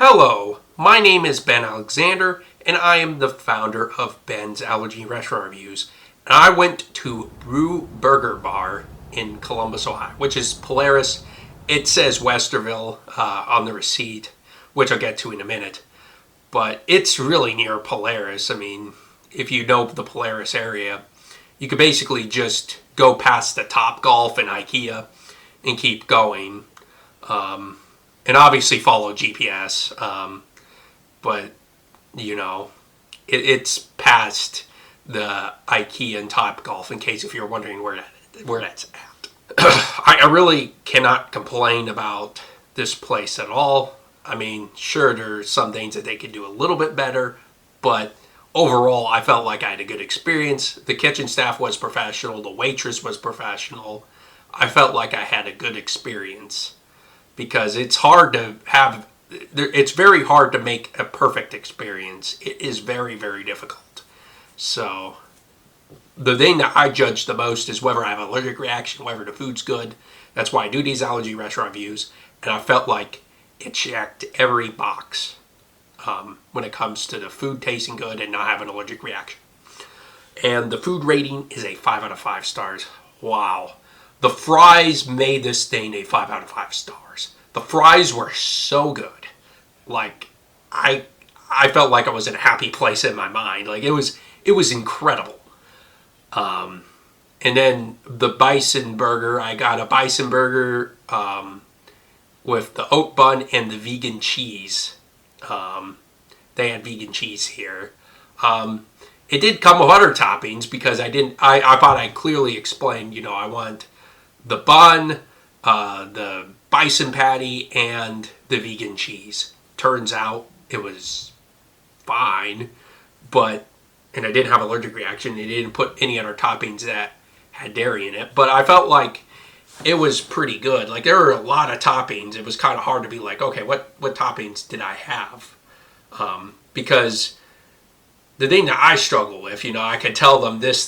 Hello, my name is Ben Alexander, and I am the founder of Ben's Allergy Restaurant Reviews. And I went to Bru Burger Bar in Columbus, Ohio, which is Polaris. It says Westerville on the receipt, which I'll get to in a minute. But it's really near Polaris. I mean, if you know the Polaris area, you could basically just go past the Top Golf and IKEA and keep going. And obviously follow GPS, but you know, it's past the IKEA and Top Golf. In case if you're wondering where that's at, I really cannot complain about this place at all. I mean, sure, there's some things that they could do a little bit better, but overall, I felt like I had a good experience. The kitchen staff was professional. The waitress was professional. I felt like I had a good experience. Because it's very hard to make a perfect experience. It is very, very difficult. So, the thing that I judge the most is whether I have an allergic reaction, whether the food's good. That's why I do these allergy restaurant reviews. And I felt like it checked every box when it comes to the food tasting good and not having an allergic reaction. And the food rating is a 5 out of 5 stars. Wow. The fries made this thing a 5 out of 5 stars. The fries were so good. Like, I felt like I was in a happy place in my mind. Like, it was incredible. And then the bison burger, I got a bison burger with the oat bun and the vegan cheese. They had vegan cheese here. It did come with other toppings because I thought I clearly explained, I want the bun, the bison patty, and the vegan cheese. Turns out it was fine, and I didn't have an allergic reaction. They didn't put any other toppings that had dairy in it, but I felt like it was pretty good. Like, there were a lot of toppings. It was kind of hard to be like, okay, what toppings did I have? Because the thing that I struggle with, I could tell them this.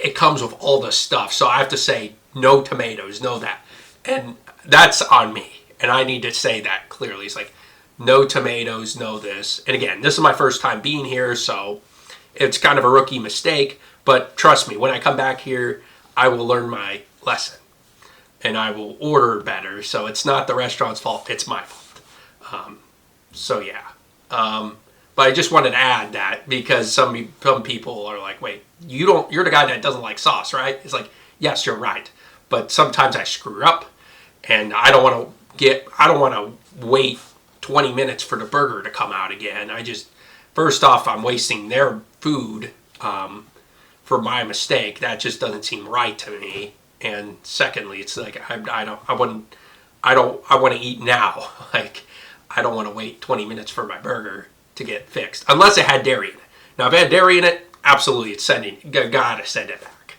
It comes with all the stuff. So I have to say, no tomatoes, no that. And that's on me. And I need to say that clearly. It's like, no tomatoes, no this. And again, this is my first time being here, so it's kind of a rookie mistake. But trust me, when I come back here, I will learn my lesson. And I will order better. So it's not the restaurant's fault, it's my fault. So yeah. But I just wanted to add that because some people are like, wait, you're the guy that doesn't like sauce, right? It's like, yes, you're right. But sometimes I screw up and I don't want to wait 20 minutes for the burger to come out again. First off, I'm wasting their food, for my mistake. That just doesn't seem right to me. And secondly, it's like, I want to eat now. Like, I don't want to wait 20 minutes for my burger to get fixed, unless it had dairy in it. Now, if it had dairy in it, absolutely, gotta send it back.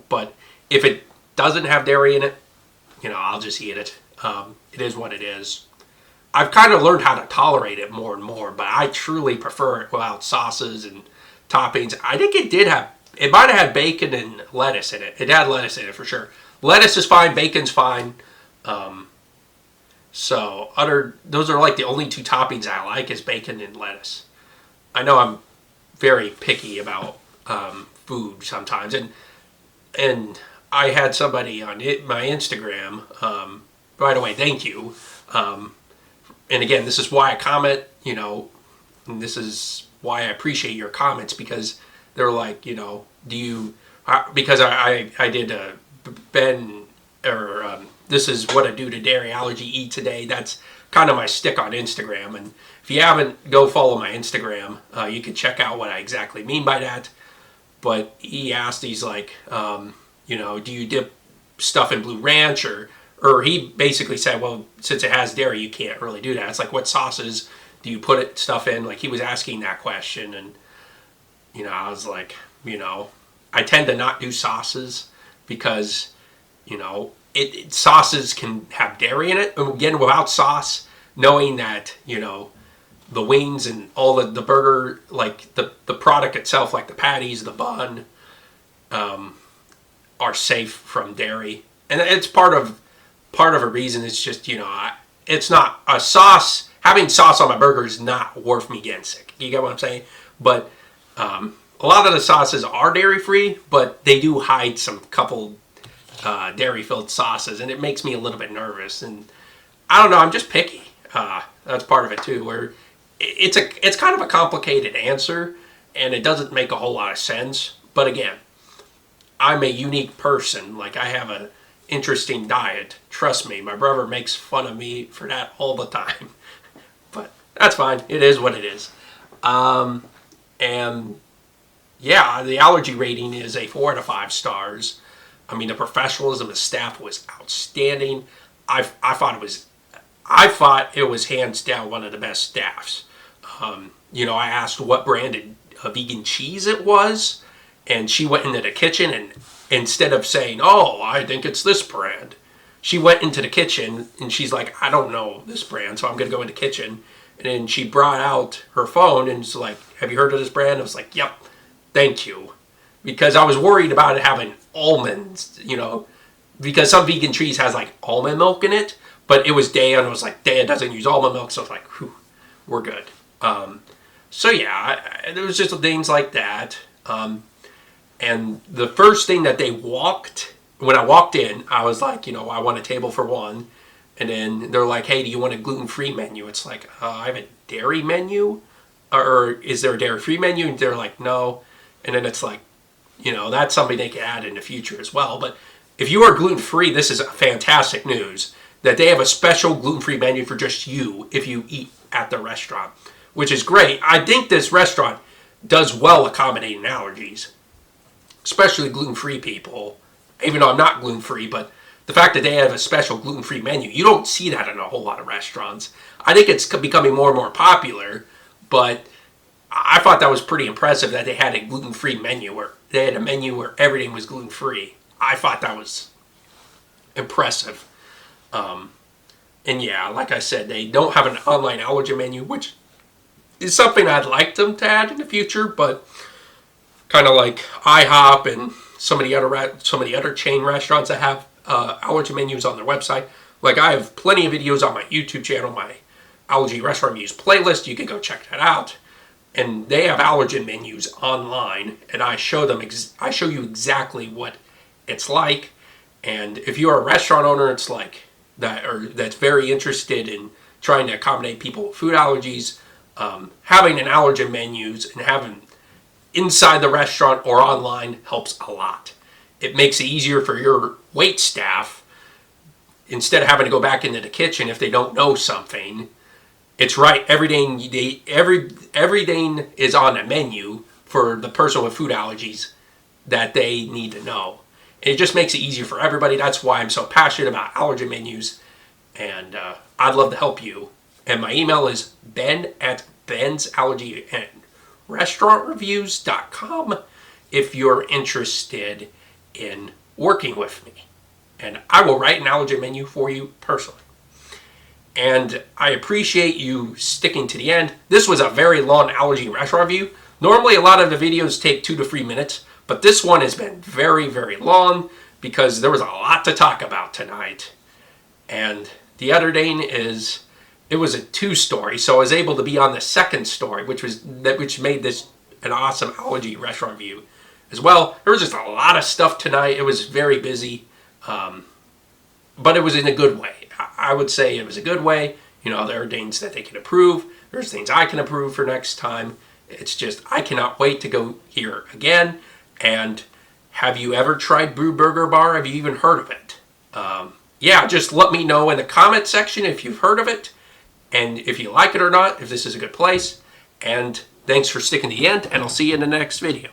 But if it doesn't have dairy in it, I'll just eat it. It is what it is. I've kind of learned how to tolerate it more and more, but I truly prefer it without sauces and toppings. I think it might have had bacon and lettuce in it. It had lettuce in it for sure. Lettuce is fine, bacon's fine. Those are like the only two toppings I like is bacon and lettuce. I know I'm very picky about food sometimes, and I had somebody on my Instagram. By the way, thank you. And again, this is why I comment. And this is why I appreciate your comments because they're like, do you? Because I did Ben or. This is what I do to dairy allergy eat today. That's kind of my stick on Instagram. And if you haven't, go follow my Instagram. You can check out what I exactly mean by that. But he asked, he's like, do you dip stuff in Blue Ranch? Or he basically said, well, since it has dairy, you can't really do that. It's like, what sauces do you put stuff in? Like, he was asking that question. And, I was like, I tend to not do sauces because, sauces can have dairy in it. And again, without sauce, knowing that, the wings and all the burger, like the product itself, like the patties, the bun, are safe from dairy. And it's part of a reason. It's just, it's not a sauce. Having sauce on my burger is not worth me getting sick. You get what I'm saying? But a lot of the sauces are dairy free, but they do hide some couple dairy filled sauces, and it makes me a little bit nervous. And I don't know, I'm just picky. That's part of it too, where it's kind of a complicated answer, and it doesn't make a whole lot of sense. But again, I'm a unique person. Like, I have an interesting diet. Trust me, my brother makes fun of me for that all the time. But that's fine. It is what it is. And yeah, the allergy rating is a 4 out of 5 stars. I mean, the professionalism of the staff was outstanding. I thought it was hands down one of the best staffs. You know, I asked what brand of vegan cheese it was, and she went into the kitchen, and instead of saying, "Oh, I think it's this brand," she went into the kitchen and she's like, "I don't know this brand, so I'm going to go in the kitchen." And then she brought out her phone and was like, "Have you heard of this brand?" I was like, "Yep, thank you." Because I was worried about it having almonds, you know, because some vegan cheese has like almond milk in it, but it was Daya, and it was like, Daya doesn't use almond milk, so I was like, whew, we're good. So yeah, there was just things like that. And the first thing that when I walked in, I was like, you know, I want a table for one. And then they're like, "Hey, do you want a gluten-free menu?" It's like, I have a dairy menu? Or is there a dairy-free menu? And they're like, "No." And then it's like, you know, that's something they can add in the future as well. But if you are gluten-free, this is fantastic news that they have a special gluten-free menu for just you if you eat at the restaurant, which is great. I think this restaurant does well accommodating allergies, especially gluten-free people, even though I'm not gluten-free. But the fact that they have a special gluten-free menu, you don't see that in a whole lot of restaurants. I think it's becoming more and more popular, but I thought that was pretty impressive that they had a gluten-free menu, where they had a menu where everything was gluten-free. I thought that was impressive. And yeah, like I said, they don't have an online allergen menu, which is something I'd like them to add in the future, but kind of like IHOP and some of the other chain restaurants that have allergen menus on their website. Like, I have plenty of videos on my YouTube channel, my allergy restaurant menus playlist. You can go check that out. And they have allergen menus online, and I show you exactly what it's like. And if you're a restaurant owner, it's like that, or that's very interested in trying to accommodate people with food allergies, having an allergen menus and having inside the restaurant or online helps a lot. It makes it easier for your wait staff. Instead of having to go back into the kitchen if they don't know something, it's right. Everything is on a menu for the person with food allergies that they need to know. And it just makes it easier for everybody. That's why I'm so passionate about allergen menus. And I'd love to help you. And my email is ben@bensallergyrestaurantreviews.com if you're interested in working with me. And I will write an allergen menu for you personally. And I appreciate you sticking to the end. This was a very long allergy restaurant review. Normally a lot of the videos take 2 to 3 minutes, but this one has been very, very long because there was a lot to talk about tonight. And the other thing is, it was a 2-story, so I was able to be on the second story, which made this an awesome allergy restaurant review as well. There was just a lot of stuff tonight. It was very busy, but it was in a good way. I would say it was a good way. You know, there are things that they can improve. There's things I can improve for next time. It's just, I cannot wait to go here again. And have you ever tried Bru Burger Bar? Have you even heard of it? Yeah, just let me know in the comment section if you've heard of it, and if you like it or not, if this is a good place. And thanks for sticking to the end, and I'll see you in the next video.